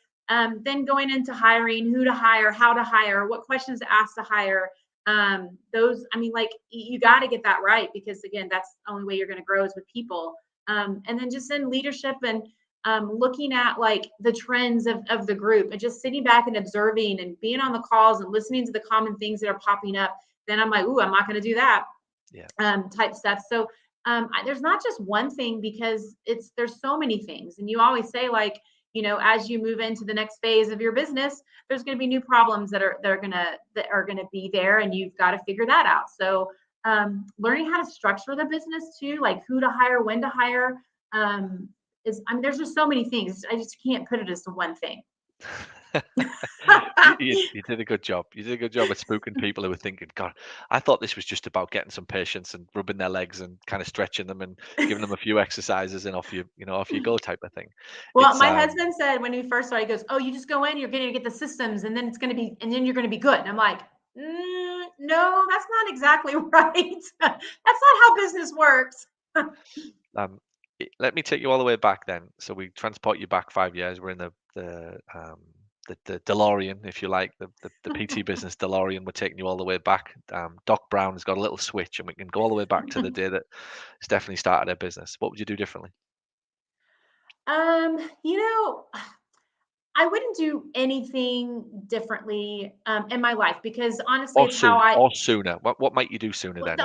Then going into hiring, who to hire, how to hire, what questions to ask to hire. Those, I mean, like you got to get that right, because again, that's the only way you're going to grow is with people. And then just in leadership and looking at like the trends of the group and just sitting back and observing and being on the calls and listening to the common things that are popping up. Then I'm like, ooh, I'm not going to do that yeah. type stuff. So there's not just one thing, because there's so many things, and you always say like, as you move into the next phase of your business, there's going to be new problems that are going to be there, and you've got to figure that out. So learning how to structure the business too, like who to hire, when to hire, I mean, there's just so many things. I just can't put it as to one thing. You did a good job. You did a good job at spooking people who were thinking, God, I thought this was just about getting some patients and rubbing their legs and kind of stretching them and giving them a few exercises, and off you go, type of thing. Well, It's my husband said when we first started, he goes, "Oh, you just go in, you're going to get the systems, and then and then you're going to be good." And I'm like, "No, that's not exactly right. That's not how business works." um, let me take you all the way back then. So we transport you back 5 years. We're in the the DeLorean, if you like, the PT business DeLorean. We're taking you all the way back. Doc Brown has got a little switch, and we can go all the way back to the day that Stephanie started her business. What would you do differently? You know, I wouldn't do anything differently in my life because honestly, Or it's how soon, I or sooner. What might you do sooner well, then?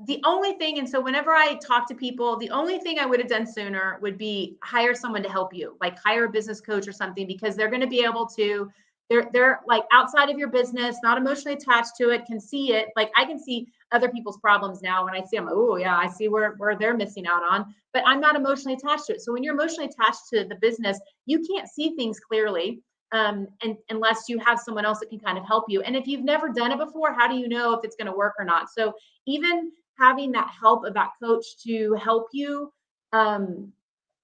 the only thing, and so whenever I talk to people, the only thing I would have done sooner would be hire someone to help you, like hire a business coach or something, because they're going to be able to, they're like outside of your business, not emotionally attached to it, can see it. Like I can see other people's problems now when I see them. Oh yeah, I see where they're missing out on, but I'm not emotionally attached to it. So when you're emotionally attached to the business, you can't see things clearly, and unless you have someone else that can kind of help you. And if you've never done it before, how do you know if it's going to work or not? So even having that help of that coach to help you um,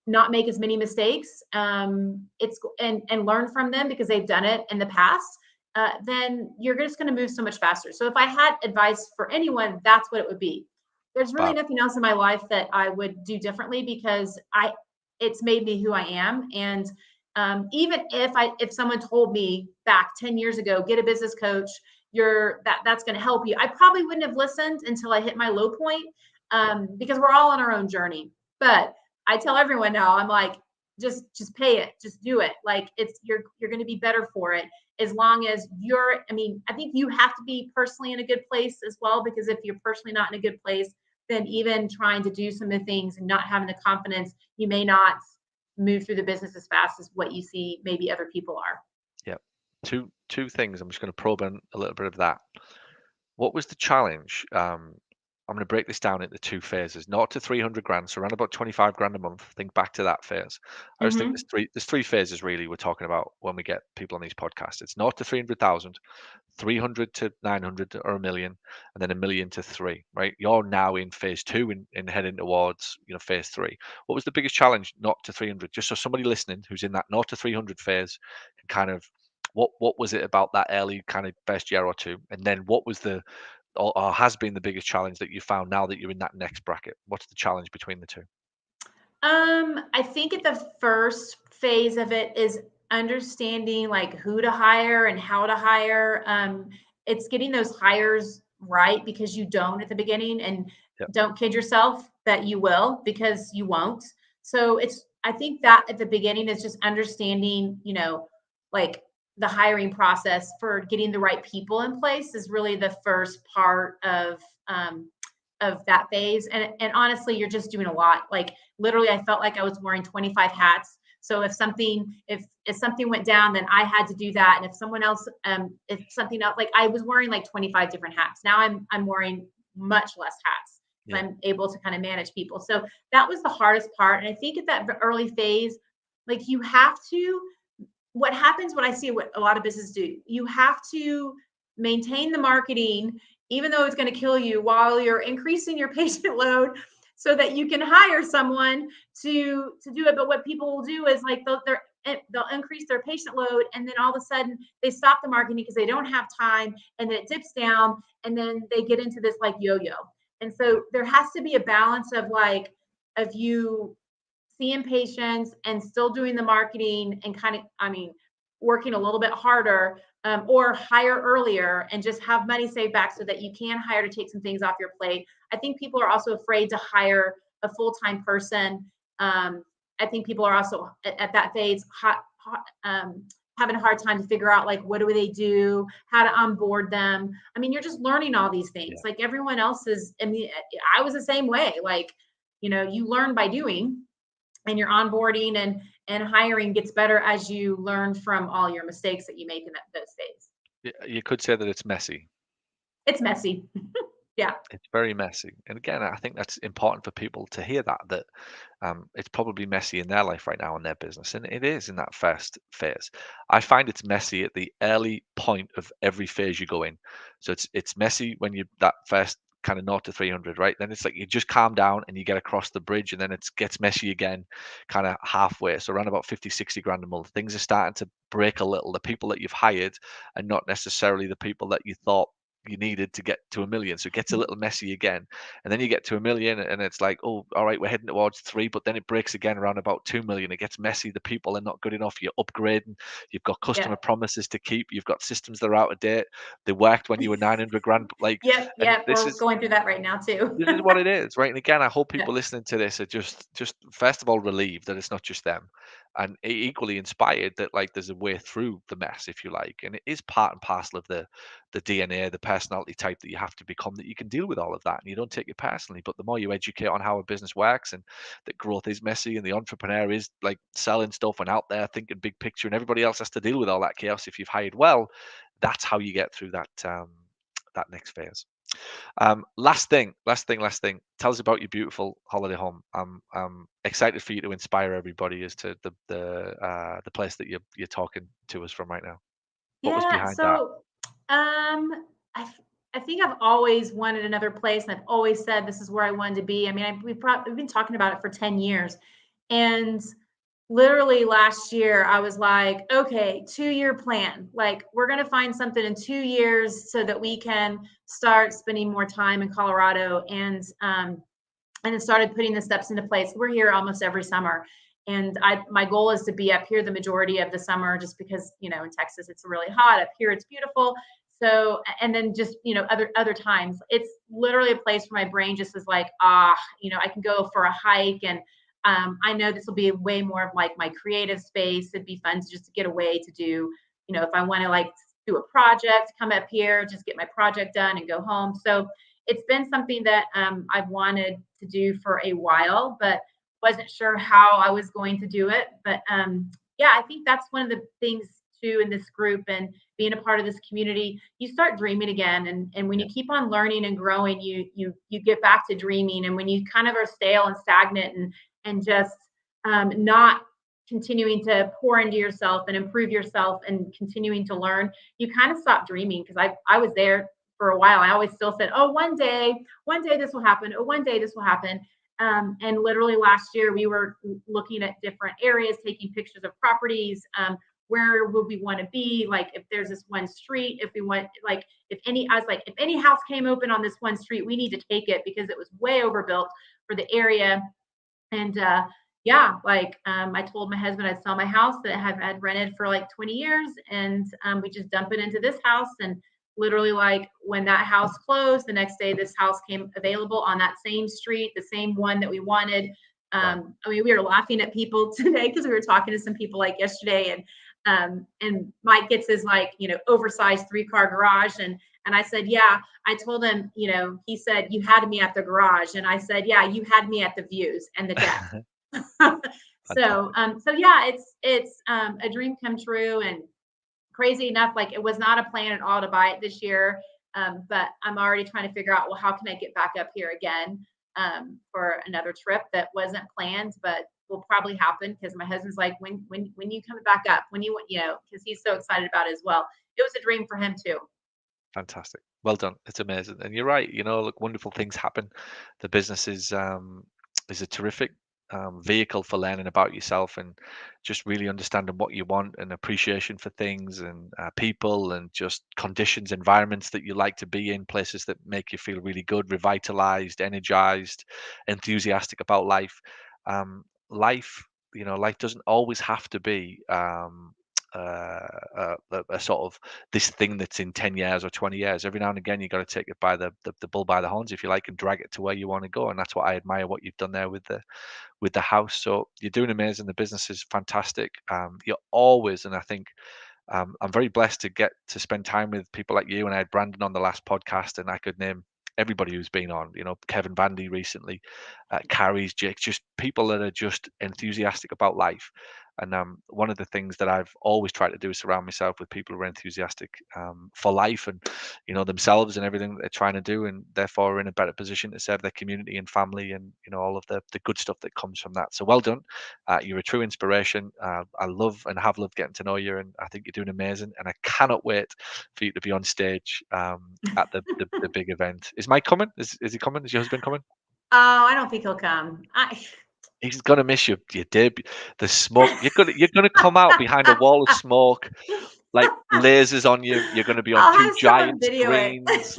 not make as many mistakes, it's and learn from them because they've done it in the past, then you're just going to move so much faster. So if I had advice for anyone, that's what it would be. There's really Fab. nothing else in my life that I would do differently because it's made me who I am. And even if someone told me back 10 years ago, get a business coach, that's going to help you, I probably wouldn't have listened until I hit my low point, Yeah. because we're all on our own journey. But I tell everyone now, I'm like, just pay it, just do it. Like you're going to be better for it as long as I mean, I think you have to be personally in a good place as well, because if you're personally not in a good place, then even trying to do some of the things and not having the confidence, you may not move through the business as fast as what you see maybe other people are. Yeah. Two things. I'm just going to probe in a little bit of that. What was the challenge? I'm going to break this down into two phases, not to 300 grand, so around about 25 grand a month. Think back to that phase. I just think Mm-hmm. there's three phases really we're talking about when we get people on these podcasts. It's not to 300,000, 300 to 900 or a million, and then a million to three, right? You're now in phase two and heading towards, phase three. What was the biggest challenge not to 300? Just so somebody listening who's in that not to 300 phase can kind of, what was it about that early kind of first year or two? And then what was or has been the biggest challenge that you found now that you're in that next bracket? What's the challenge between the two? I think at the first phase of it is understanding like who to hire and how to hire. It's getting those hires right, because you don't at the beginning, and Yep. don't kid yourself that you will, because you won't. So I think that at the beginning is just understanding, like the hiring process for getting the right people in place is really the first part of that phase. And honestly, you're just doing a lot. Like literally, I felt like I was wearing 25 hats. So if something went down, then I had to do that. And if someone else, if something else, like I was wearing like 25 different hats. Now I'm wearing much less hats. Yeah. I'm able to kind of manage people. So that was the hardest part. And I think at that early phase, like you have to, what happens, what I see what a lot of businesses do, you have to maintain the marketing, even though it's going to kill you, while you're increasing your patient load so that you can hire someone to do it. But what people will do is like they'll increase their patient load, and then all of a sudden they stop the marketing because they don't have time, and then it dips down, and then they get into this like yo-yo. And Yeah. so there has to be a balance of like of you seeing patients and still doing the marketing and kind of, I mean, working a little bit harder, or hire earlier and just have money saved back so that you can hire to take some things off your plate. I think people are also afraid to hire a full-time person. I think people are also at that phase having a hard time to figure out like what do they do, how to onboard them. I mean, you're just learning all these things Yeah. like everyone else is. I mean, I was the same way. Like, you learn by doing, and your onboarding and hiring gets better as you learn from all your mistakes that you make in those days. You could say that it's messy. It's messy. Yeah. It's very messy. And again, I think that's important for people to hear that it's probably messy in their life right now in their business. And it is in that first phase. I find it's messy at the early point of every phase you go in. So it's messy when you that first kind of 0 to 300, right? Then it's like you just calm down and you get across the bridge, and then it gets messy again kind of halfway. So around about 50, 60 grand a month, things are starting to break a little. The people that you've hired are not necessarily the people that you thought you needed to get to 1 million. So it gets a little messy again. And then you get to 1 million and it's like, oh, all right, we're heading towards 3, but then it breaks again around about 2 million. It gets messy. The people are not good enough. You're upgrading. You've got customer Yep. promises to keep. You've got systems that are out of date. They worked when you were 900 grand. Like, Yep. and Yep. We're going through that right now too. this is what it is, right? And again, I hope Yeah. people listening to this are just first of all relieved that it's not just them, and equally inspired that like there's a way through the mess, if you like, and it is part and parcel of the DNA, the personality type that you have to become, that you can deal with all of that and you don't take it personally. But the more you educate on how a business works and that growth is messy and the entrepreneur is like selling stuff and out there thinking big picture, and everybody else has to deal with all that chaos. If you've hired well, that's how you get through that next phase. Last thing. Tell us about your beautiful holiday home. I'm excited for you to inspire everybody as to the place that you're talking to us from right now. What was Yeah. behind that? So, I think I've always wanted another place, and I've always said this is where I wanted to be. I mean, we've been talking about it for 10 years, and literally last year I was like, okay, 2-year plan. Like, we're gonna find something in 2 years so that we can start spending more time in Colorado, and then started putting the steps into place. We're here almost every summer. And my goal is to be up here the majority of the summer, just because, in Texas, it's really hot. Up here, it's beautiful. So, and then just, other times, it's literally a place where my brain just is like, I can go for a hike. And I know this will be way more of like my creative space. It'd be fun to just get away to do, if I want to like do a project, come up here, just get my project done and go home. So it's been something that I've wanted to do for a while, but wasn't sure how I was going to do it. But yeah, I think that's one of the things too in this group and being a part of this community. You start dreaming again, and when Yeah, you keep on learning and growing, you get back to dreaming. And when you kind of are stale and stagnant and just not continuing to pour into yourself and improve yourself and continuing to learn, you kind of stop dreaming. Because I was there for a while. I always still said, oh, one day this will happen. Oh, one day this will happen. And literally last year, we were looking at different areas, taking pictures of properties. Where would we want to be? Like, if there's this one street, if we want, like, I was like, if any house came open on this one street, we need to take it because it was way overbuilt for the area. And yeah, like I told my husband I'd sell my house that had rented for like 20 years, and we just dump it into this house. And literally, like when that house closed, the next day this house came available on that same street, the same one that we wanted. wow. I mean, we were laughing at people today because we were talking to some people like yesterday, and Mike gets his like oversized 3-car garage, and I said, yeah. I told him, he said, you had me at the garage. And I said, yeah, you had me at the views and the deck. So, Fantastic. so yeah, it's a dream come true. And crazy enough, like it was not a plan at all to buy it this year. But I'm already trying to figure out, well, how can I get back up here again for another trip that wasn't planned, but will probably happen because my husband's like, when you coming back up, when because he's so excited about it as well. It was a dream for him too. Fantastic. Well done. It's amazing. And you're right, look, wonderful things happen. The business is a terrific vehicle for learning about yourself and just really understanding what you want and appreciation for things and people and just conditions, environments that you like to be in, places that make you feel really good, revitalized, energized, enthusiastic about life. Life, life doesn't always have to be a sort of this thing that's in 10 years or 20 years. Every now and again, you got to take it by the bull by the horns, if you like, and drag it to where you want to go. And that's what I admire what you've done there with the house. So you're doing amazing. The business is fantastic. You're always, and I think I'm very blessed to get to spend time with people like you. And I had Brandon on the last podcast, and I could name everybody who's been on, Kevin Bandy recently, Carrie's, Jake, just people that are just enthusiastic about life. And one of the things that I've always tried to do is surround myself with people who are enthusiastic for life and, themselves and everything that they're trying to do, and therefore are in a better position to serve their community and family and, all of the good stuff that comes from that. So well done. You're a true inspiration. I love and have loved getting to know you, and I think you're doing amazing. And I cannot wait for you to be on stage at the big event. Is Mike coming? Is he coming? Is your husband coming? Oh, I don't think he'll come. He's gonna miss your debut. The smoke. You're gonna come out behind a wall of smoke, like lasers on you. You're going to be on I'll two have someone giant video it. screens.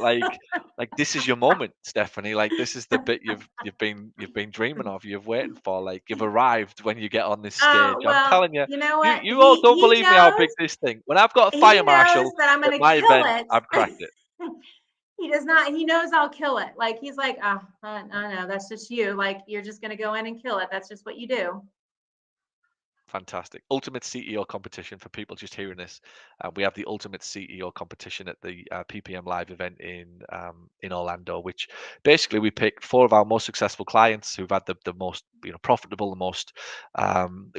Like this is your moment, Stephanie. Like this is the bit you've been dreaming of. You've waiting for. Like you've arrived when you get on this stage. Oh, I'm well, telling you, you know what? you all don't He believe me how big knows this thing. When I've got a he fire knows marshal that I'm at gonna my kill event, it. I've cracked it. He does not. He knows I'll kill it. Like he's like, oh, no, that's just you. Like you're just gonna go in and kill it. That's just what you do. Fantastic. Ultimate CEO competition for people just hearing this. We have the Ultimate CEO competition at the PPM Live event in Orlando, which basically we pick 4 of our most successful clients who've had the most profitable, the most um,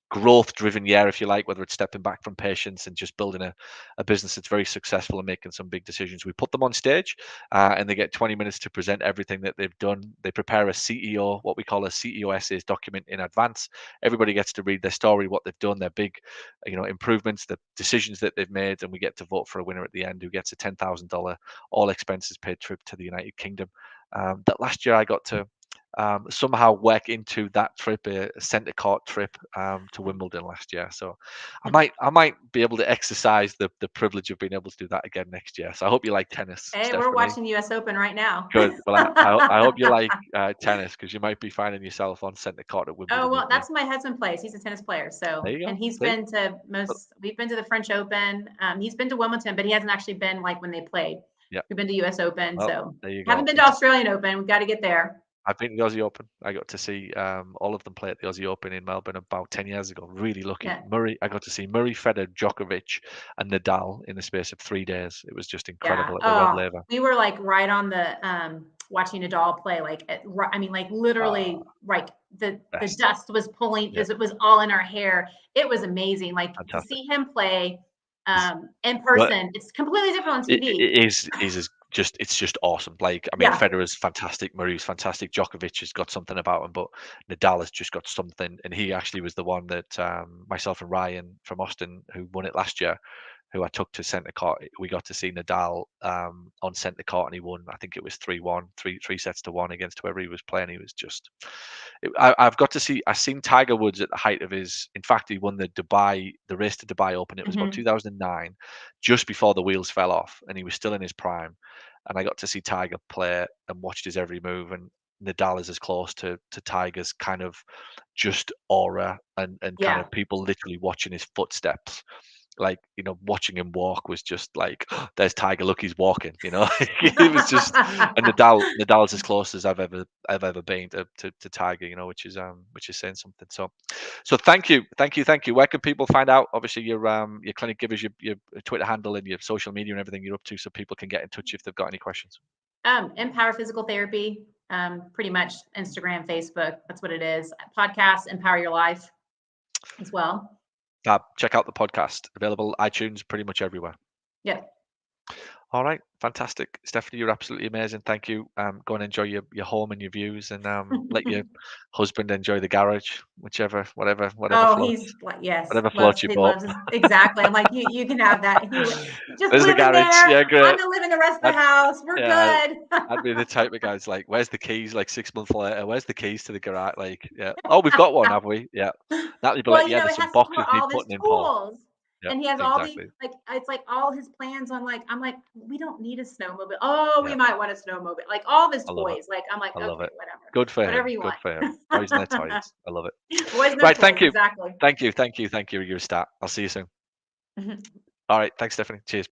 growth driven year, if you like, whether it's stepping back from patients and just building a business that's very successful and making some big decisions. We put them on stage and they get 20 minutes to present everything that they've done. They prepare a CEO, what we call a CEO essays document in advance. Everybody gets to read their story, what they've done, their big improvements, the decisions that they've made, and we get to vote for a winner at the end who gets a $10,000 all expenses paid trip to the United Kingdom. That last year I got to somehow work into that trip, a centre court trip to Wimbledon last year. So I might be able to exercise the privilege of being able to do that again next year. So I hope you like tennis, Hey, we're Stephanie. watching US Open right now. Good. Well, I hope you like tennis because you might be finding yourself on centre court at Oh, Wimbledon well, this year. that's my husband plays. He's a tennis player. There So, you and go. he's See? been to we've been to the French Open. He's been to Wimbledon, but he hasn't actually been like when they played. Yeah. We've been to US Open. Well, So, there you haven't go. been to Australian Open. We've got to get there. I've been to the Aussie Open. I got to see all of them play at the Aussie Open in Melbourne about 10 years ago. Really lucky. Yeah. I got to see Murray, Federer, Djokovic, and Nadal in the space of 3 days. It was just Yeah. incredible at the Rod Oh, Laver. we were like right on the watching Nadal play. Like, I mean, like literally, Ah, like the best. dust was pulling Yeah, as it was all in our hair. It was amazing. Like to fantastic. see him play He's, in well, person. It's completely different on TV. it is just it's just awesome. Like I mean, Yeah. Federer's fantastic, Murray's fantastic, Djokovic has got something about him, but Nadal has just got something. And he actually was the one that myself and Ryan from Austin, who won it last year, who I took to centre court. We got to see Nadal on centre court, and he won. I think it was 3-1, three sets to one against whoever he was playing. He was just. I've got to see. I've seen Tiger Woods at the height of his. In fact, he won the race to Dubai Open. It was about Hmm. 2009, just before the wheels fell off, and he was still in his prime. And I got to see Tiger play and watched his every move. And Nadal is as close to Tiger's kind of just aura and kind Yeah. of people literally watching his footsteps, like watching him walk was just like there's Tiger, look, he's walking. It was just. And Nadal's as close as I've ever been to Tiger, which is saying something. So thank you. Where can people find out, obviously, your clinic? Give us your Twitter handle and your social media and everything you're up to, so people can get in touch if they've got any questions. mPower Physical Therapy. Pretty much Instagram, Facebook. That's what it is. Podcast, Empower Your Life as well. Check out the podcast, available iTunes, pretty much everywhere. Yeah. All right, fantastic, Stephanie. You're absolutely amazing. Thank you. Go and enjoy your home and your views, and let your husband enjoy the garage, whatever Oh, floats, he's like, yes, whatever floats your he boat. loves his, exactly. I'm like, you can have that. Just There's the live in garage. there. Yeah, I'm great. gonna live in the rest of the I'd, house. We're yeah, good. I'd be the type of guy who's like, "Where's the keys?" Like 6 months later, "Where's the keys to the garage?" Like, yeah. Oh, we've got one, have we? Yeah. Natalie be Well, like, "Yeah, it there's some has to boxes support need all his putting in, Paul." tools. Yeah, And he has all the exactly. like it's like all his plans on like I'm like, we don't need a snowmobile. Oh, we Yeah, might want a snowmobile. Like all of his I love it. toys. Like I'm like, I love okay, it. whatever. Good for Whatever him. you Good want. for him. Toys and their toys. I love it. Boys and their Right. Thank toys, you. exactly. Thank you. You're a star. I'll see you soon. All right. Thanks, Stephanie. Cheers.